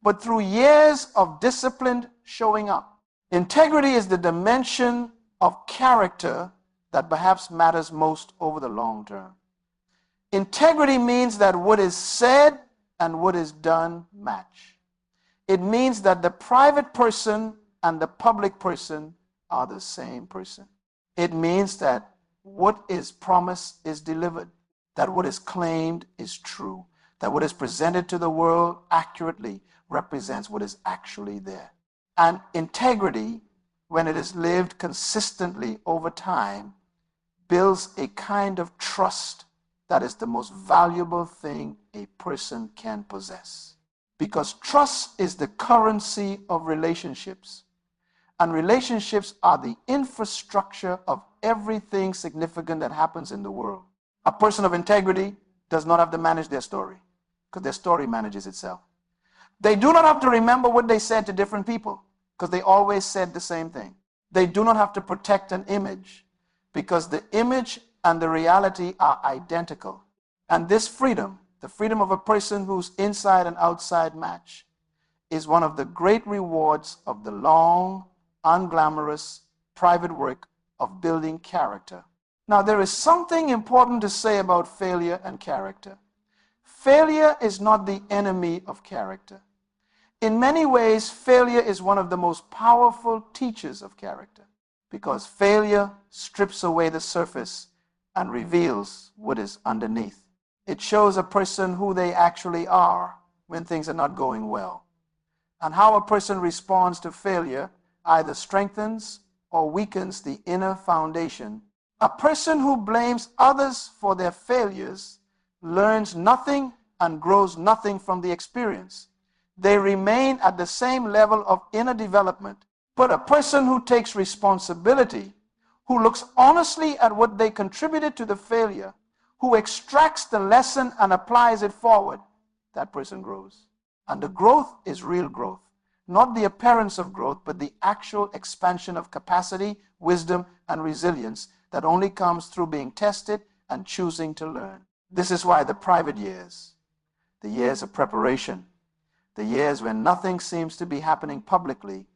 but through years of disciplined showing up. Integrity is the dimension of character that perhaps matters most over the long term. Integrity means that what is said and what is done match. It means that the private person and the public person are the same person. It means that what is promised is delivered, that what is claimed is true, that what is presented to the world accurately represents what is actually there. And integrity, when it is lived consistently over time, builds a kind of trust that is the most valuable thing a person can possess. Because trust is the currency of relationships. And relationships are the infrastructure of everything significant that happens in the world. A person of integrity does not have to manage their story, because their story manages itself. They do not have to remember what they said to different people, because they always said the same thing. They do not have to protect an image, because the image and the reality are identical. And this freedom, the freedom of a person whose inside and outside match, is one of the great rewards of the long, unglamorous, private work of building character. Now, there is something important to say about failure and character. Failure is not the enemy of character. In many ways, failure is one of the most powerful teachers of character, because failure strips away the surface and reveals what is underneath. It shows a person who they actually are when things are not going well. And how a person responds to failure either strengthens or weakens the inner foundation. A person who blames others for their failures learns nothing and grows nothing from the experience. They remain at the same level of inner development. But a person who takes responsibility, who looks honestly at what they contributed to the failure, who extracts the lesson and applies it forward, that person grows. And the growth is real growth. Not the appearance of growth, but the actual expansion of capacity, wisdom, and resilience that only comes through being tested and choosing to learn. This is why the private years, the years of preparation, the years when nothing seems to be happening publicly,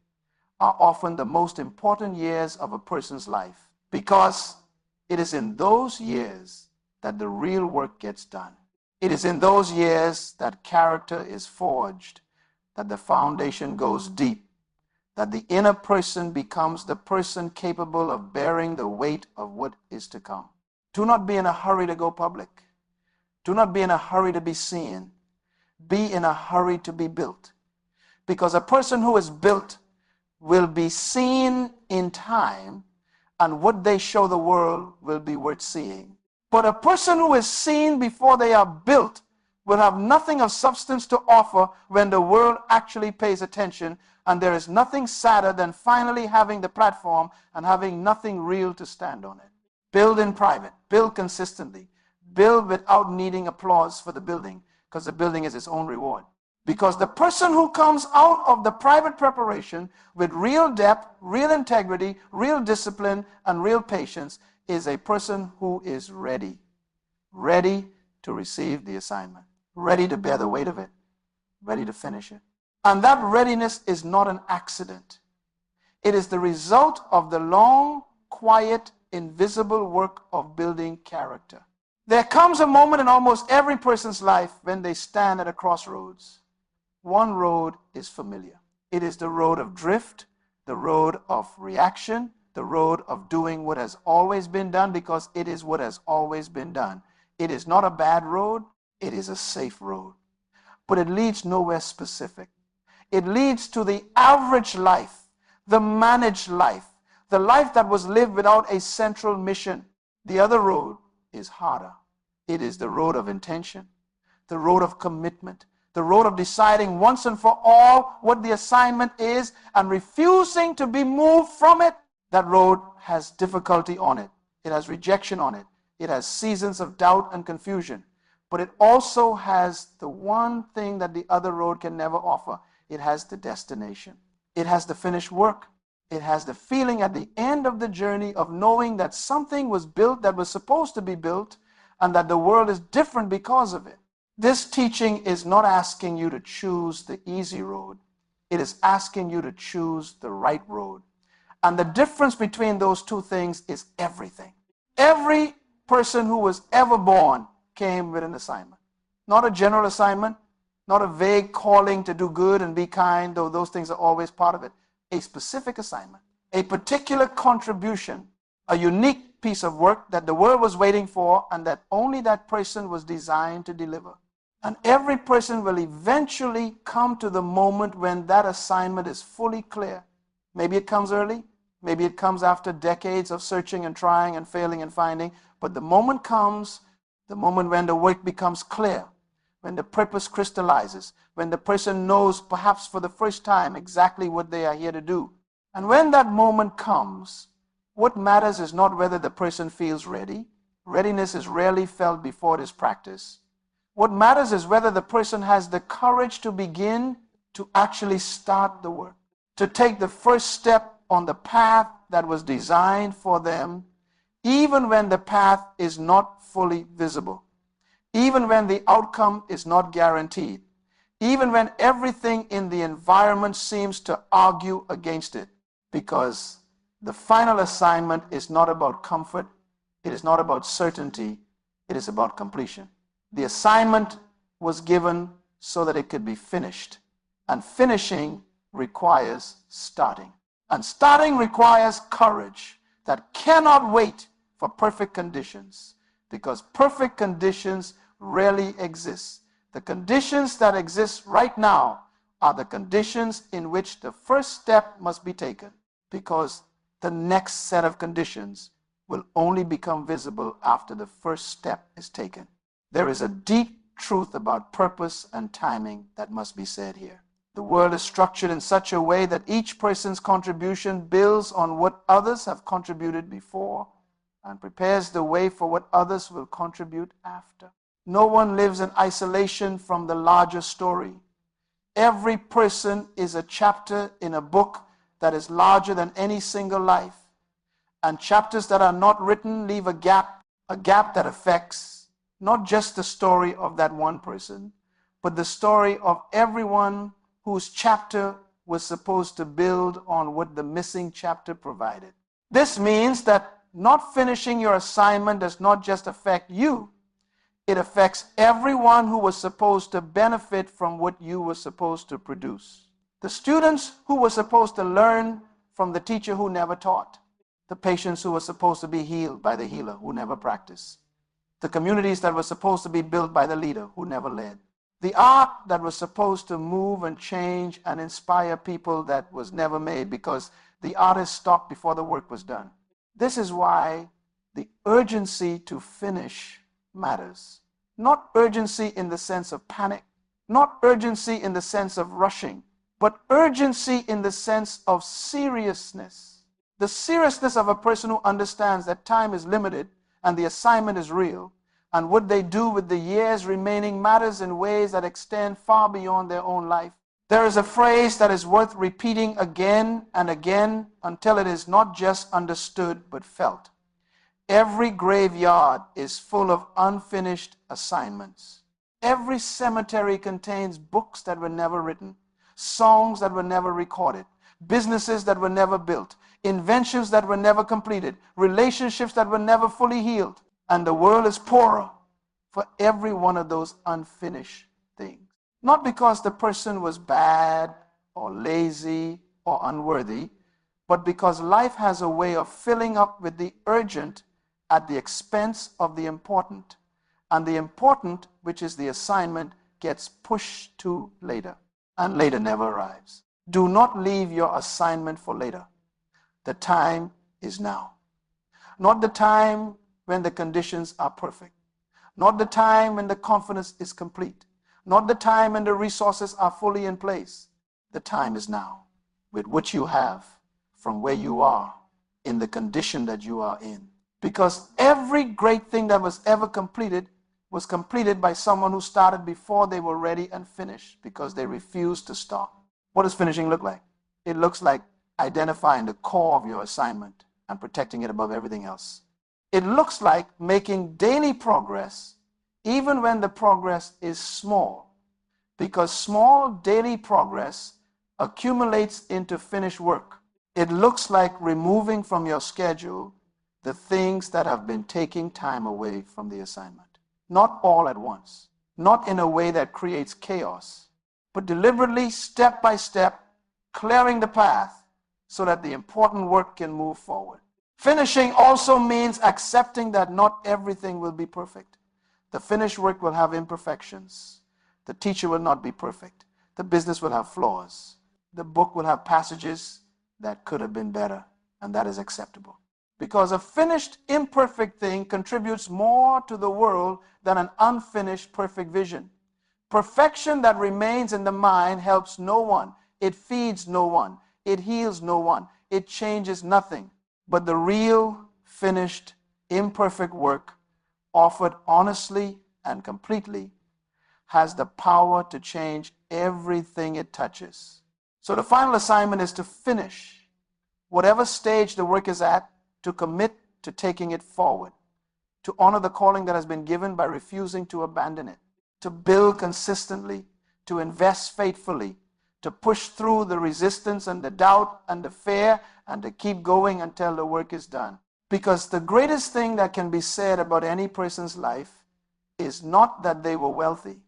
are often the most important years of a person's life, because it is in those years that the real work gets done. It is in those years that character is forged, that the foundation goes deep, that the inner person becomes the person capable of bearing the weight of what is to come. Do not be in a hurry to go public. Do not be in a hurry to be seen. Be in a hurry to be built. Because a person who is built will be seen in time, and what they show the world will be worth seeing. But a person who is seen before they are built will have nothing of substance to offer when the world actually pays attention, and there is nothing sadder than finally having the platform and having nothing real to stand on it. Build in private, build consistently, build without needing applause for the building, because the building is its own reward. Because the person who comes out of the private preparation with real depth, real integrity, real discipline, and real patience is a person who is ready to receive the assignment, ready to bear the weight of it, ready to finish it. And that readiness is not an accident. It is the result of the long, quiet, invisible work of building character. There comes a moment in almost every person's life when they stand at a crossroads. One road is familiar. It is the road of drift, the road of reaction, the road of doing what has always been done because it is what has always been done. It is not a bad road, it is a safe road. But it leads nowhere specific. It leads to the average life, the managed life, the life that was lived without a central mission. The other road is harder. It is the road of intention, the road of commitment, the road of deciding once and for all what the assignment is and refusing to be moved from it. That road has difficulty on it. It has rejection on it. It has seasons of doubt and confusion. But it also has the one thing that the other road can never offer. It has the destination. It has the finished work. It has the feeling at the end of the journey of knowing that something was built that was supposed to be built and that the world is different because of it. This teaching is not asking you to choose the easy road. It is asking you to choose the right road. And the difference between those two things is everything. Every person who was ever born came with an assignment. Not a general assignment, not a vague calling to do good and be kind, though those things are always part of it. A specific assignment, a particular contribution, a unique piece of work that the world was waiting for and that only that person was designed to deliver. And every person will eventually come to the moment when that assignment is fully clear. Maybe it comes early, maybe it comes after decades of searching and trying and failing and finding, but the moment comes, the moment when the work becomes clear, when the purpose crystallizes, when the person knows perhaps for the first time exactly what they are here to do. And when that moment comes, what matters is not whether the person feels ready. Readiness is rarely felt before it is practiced. What matters is whether the person has the courage to begin to actually start the work, to take the first step on the path that was designed for them, even when the path is not fully visible, even when the outcome is not guaranteed, even when everything in the environment seems to argue against it, because the final assignment is not about comfort, it is not about certainty, it is about completion. The assignment was given so that it could be finished, and finishing requires starting. And starting requires courage that cannot wait for perfect conditions, because perfect conditions rarely exist. The conditions that exist right now are the conditions in which the first step must be taken, because the next set of conditions will only become visible after the first step is taken. There is a deep truth about purpose and timing that must be said here. The world is structured in such a way that each person's contribution builds on what others have contributed before and prepares the way for what others will contribute after. No one lives in isolation from the larger story. Every person is a chapter in a book that is larger than any single life. And chapters that are not written leave a gap that affects not just the story of that one person, but the story of everyone whose chapter was supposed to build on what the missing chapter provided. This means that not finishing your assignment does not just affect you, it affects everyone who was supposed to benefit from what you were supposed to produce. The students who were supposed to learn from the teacher who never taught, the patients who were supposed to be healed by the healer who never practiced, the communities that were supposed to be built by the leader who never led, the art that was supposed to move and change and inspire people that was never made because the artist stopped before the work was done. This is why the urgency to finish matters. Not urgency in the sense of panic, not urgency in the sense of rushing, but urgency in the sense of seriousness. The seriousness of a person who understands that time is limited and the assignment is real, and what they do with the years remaining matters in ways that extend far beyond their own life. There is a phrase that is worth repeating again and again until it is not just understood but felt. Every graveyard is full of unfinished assignments. Every cemetery contains books that were never written, songs that were never recorded, businesses that were never built, inventions that were never completed, relationships that were never fully healed. And the world is poorer for every one of those unfinished things. Not because the person was bad or lazy or unworthy, but because life has a way of filling up with the urgent at the expense of the important. And the important, which is the assignment, gets pushed to later. And later never arrives. Do not leave your assignment for later. The time is now. Not the time when the conditions are perfect. Not the time when the confidence is complete. Not the time when the resources are fully in place. The time is now, with what you have, from where you are, in the condition that you are in. Because every great thing that was ever completed was completed by someone who started before they were ready and finished, because they refused to stop. What does finishing look like? It looks like identifying the core of your assignment and protecting it above everything else. It looks like making daily progress even when the progress is small, because small daily progress accumulates into finished work. It looks like removing from your schedule the things that have been taking time away from the assignment. Not all at once, not in a way that creates chaos, but deliberately, step by step, clearing the path so that the important work can move forward. Finishing also means accepting that not everything will be perfect. The finished work will have imperfections. The teacher will not be perfect. The business will have flaws. The book will have passages that could have been better, and that is acceptable. Because a finished, imperfect thing contributes more to the world than an unfinished, perfect vision. Perfection that remains in the mind helps no one. It feeds no one. It heals no one. It changes nothing. But the real, finished, imperfect work, offered honestly and completely, has the power to change everything it touches. So the final assignment is to finish whatever stage the work is at, to commit to taking it forward, to honor the calling that has been given by refusing to abandon it, to build consistently, to invest faithfully, to push through the resistance and the doubt and the fear, and to keep going until the work is done. Because the greatest thing that can be said about any person's life is not that they were wealthy,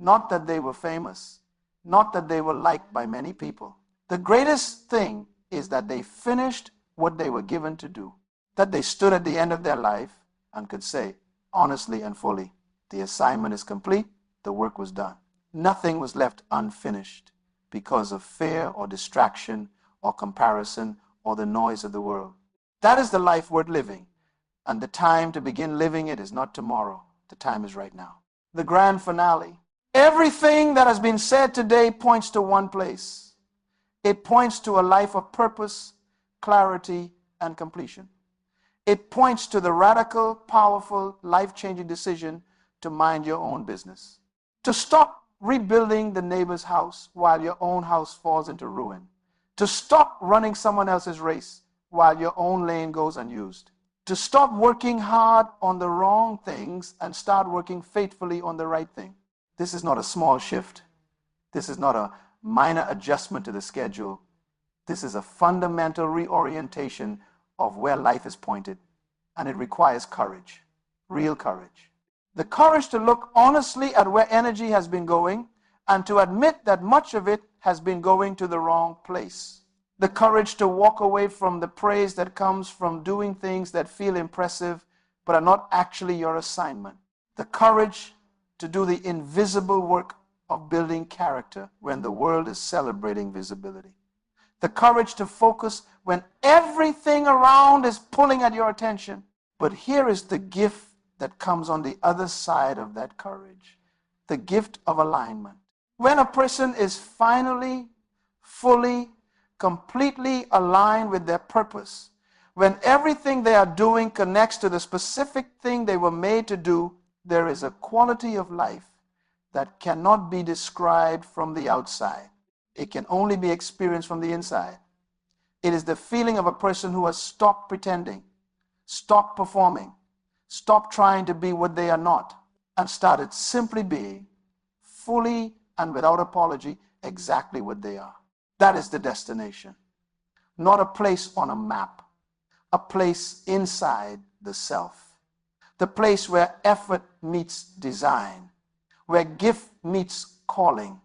not that they were famous, not that they were liked by many people. The greatest thing is that they finished what they were given to do, that they stood at the end of their life and could say, honestly and fully, the assignment is complete, the work was done. Nothing was left unfinished because of fear or distraction or comparison or the noise of the world. That is the life worth living, and the time to begin living it is not tomorrow. The time is right now. The grand finale. Everything that has been said today points to one place. It points to a life of purpose, clarity, and completion. It points to the radical, powerful, life-changing decision to mind your own business. To stop rebuilding the neighbor's house while your own house falls into ruin. To stop running someone else's race while your own lane goes unused. To stop working hard on the wrong things and start working faithfully on the right thing. This is not a small shift. This is not a minor adjustment to the schedule. This is a fundamental reorientation of where life is pointed. And it requires courage, real courage. The courage to look honestly at where energy has been going and to admit that much of it has been going to the wrong place. The courage to walk away from the praise that comes from doing things that feel impressive but are not actually your assignment. The courage to do the invisible work of building character when the world is celebrating visibility. The courage to focus when everything around is pulling at your attention. But here is the gift that comes on the other side of that courage, the gift of alignment. When a person is finally, fully, completely aligned with their purpose, when everything they are doing connects to the specific thing they were made to do, there is a quality of life that cannot be described from the outside. It can only be experienced from the inside. It is the feeling of a person who has stopped pretending, stopped performing, stopped trying to be what they are not, and started simply being, fully and without apology, exactly what they are. That is the destination. Not a place on a map, a place inside the self. The place where effort meets design, where gift meets calling,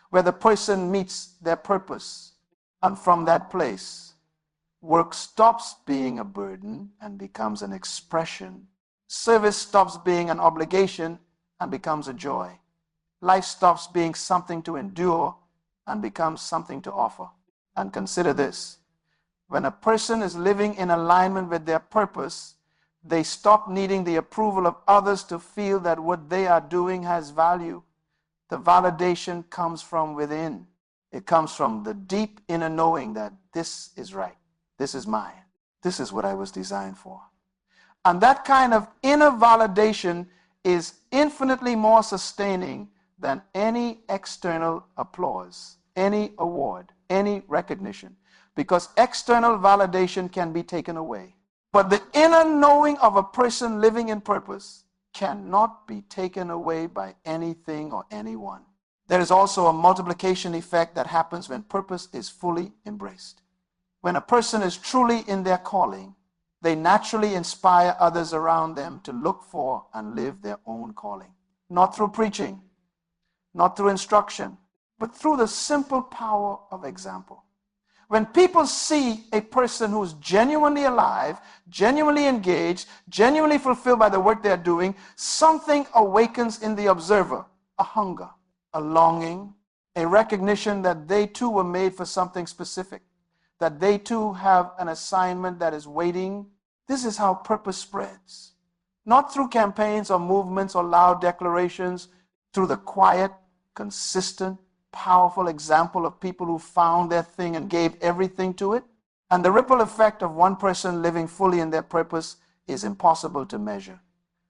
where the person meets their purpose. And from that place, work stops being a burden and becomes an expression. Service stops being an obligation and becomes a joy. Life stops being something to endure and becomes something to offer. And consider this: when a person is living in alignment with their purpose, they stop needing the approval of others to feel that what they are doing has value. The validation comes from within. It comes from the deep inner knowing that this is right, this is mine, this is what I was designed for. And that kind of inner validation is infinitely more sustaining than any external applause, any award, any recognition, because external validation can be taken away. But the inner knowing of a person living in purpose cannot be taken away by anything or anyone. There is also a multiplication effect that happens when purpose is fully embraced. When a person is truly in their calling, they naturally inspire others around them to look for and live their own calling. Not through preaching, not through instruction, but through the simple power of example. When people see a person who's genuinely alive, genuinely engaged, genuinely fulfilled by the work they're doing, something awakens in the observer: a hunger, a longing, a recognition that they too were made for something specific, that they too have an assignment that is waiting. This is how purpose spreads. Not through campaigns or movements or loud declarations, through the quiet, consistent, powerful example of people who found their thing and gave everything to it. And the ripple effect of one person living fully in their purpose is impossible to measure,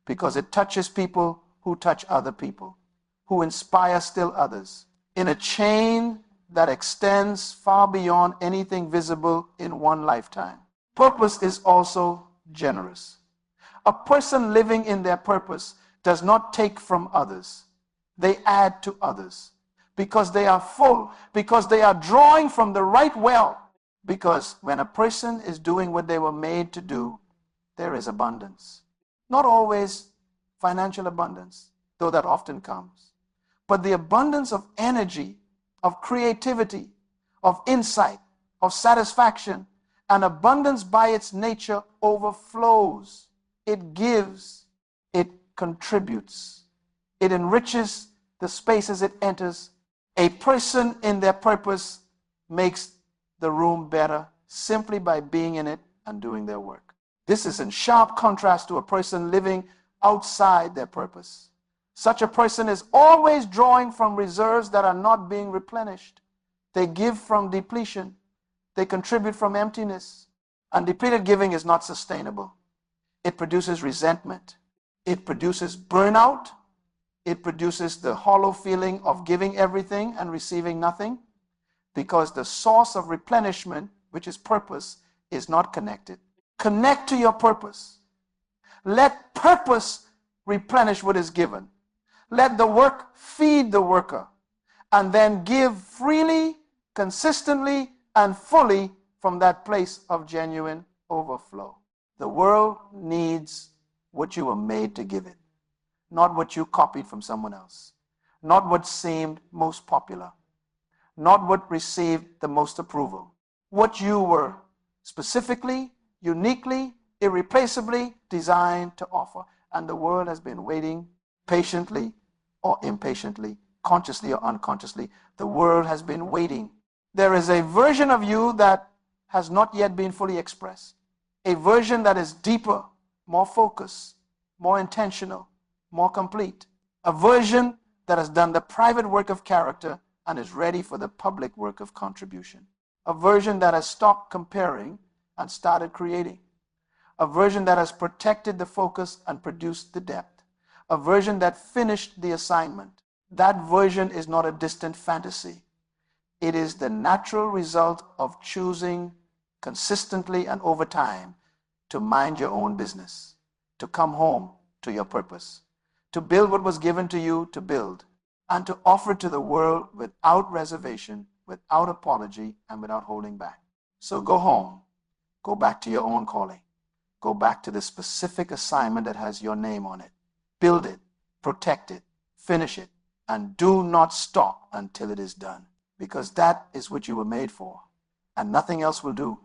because it touches people who touch other people, who inspire still others, in a chain that extends far beyond anything visible in one lifetime. Purpose is also generous. A person living in their purpose does not take from others. They add to others, because they are full, because they are drawing from the right well. Because when a person is doing what they were made to do, there is abundance. Not always financial abundance, though that often comes, but the abundance of energy, of creativity, of insight, of satisfaction. And abundance by its nature overflows. It gives, it contributes, it enriches the spaces it enters. A person in their purpose makes the room better simply by being in it and doing their work. This is in sharp contrast to a person living outside their purpose. Such a person is always drawing from reserves that are not being replenished. They give from depletion. They contribute from emptiness. And depleted giving is not sustainable. It produces resentment. It produces burnout. It produces the hollow feeling of giving everything and receiving nothing, because the source of replenishment, which is purpose, is not connected. Connect to your purpose. Let purpose replenish what is given. Let the work feed the worker, and then give freely, consistently, and fully from that place of genuine overflow. The world needs what you were made to give it, not what you copied from someone else, not what seemed most popular, not what received the most approval. What you were specifically, uniquely, irreplaceably designed to offer. And the world has been waiting patiently or impatiently, consciously or unconsciously. The world has been waiting. There is a version of you that has not yet been fully expressed, a version that is deeper, more focused, more intentional, more complete. A version that has done the private work of character and is ready for the public work of contribution. A version that has stopped comparing and started creating. A version that has protected the focus and produced the depth. A version that finished the assignment. That version is not a distant fantasy. It is the natural result of choosing consistently and over time to mind your own business, to come home to your purpose, to build what was given to you to build, and to offer it to the world without reservation, without apology, and without holding back. So go home. Go back to your own calling. Go back to the specific assignment that has your name on it. Build it, protect it, finish it, and do not stop until it is done, because that is what you were made for, and nothing else will do.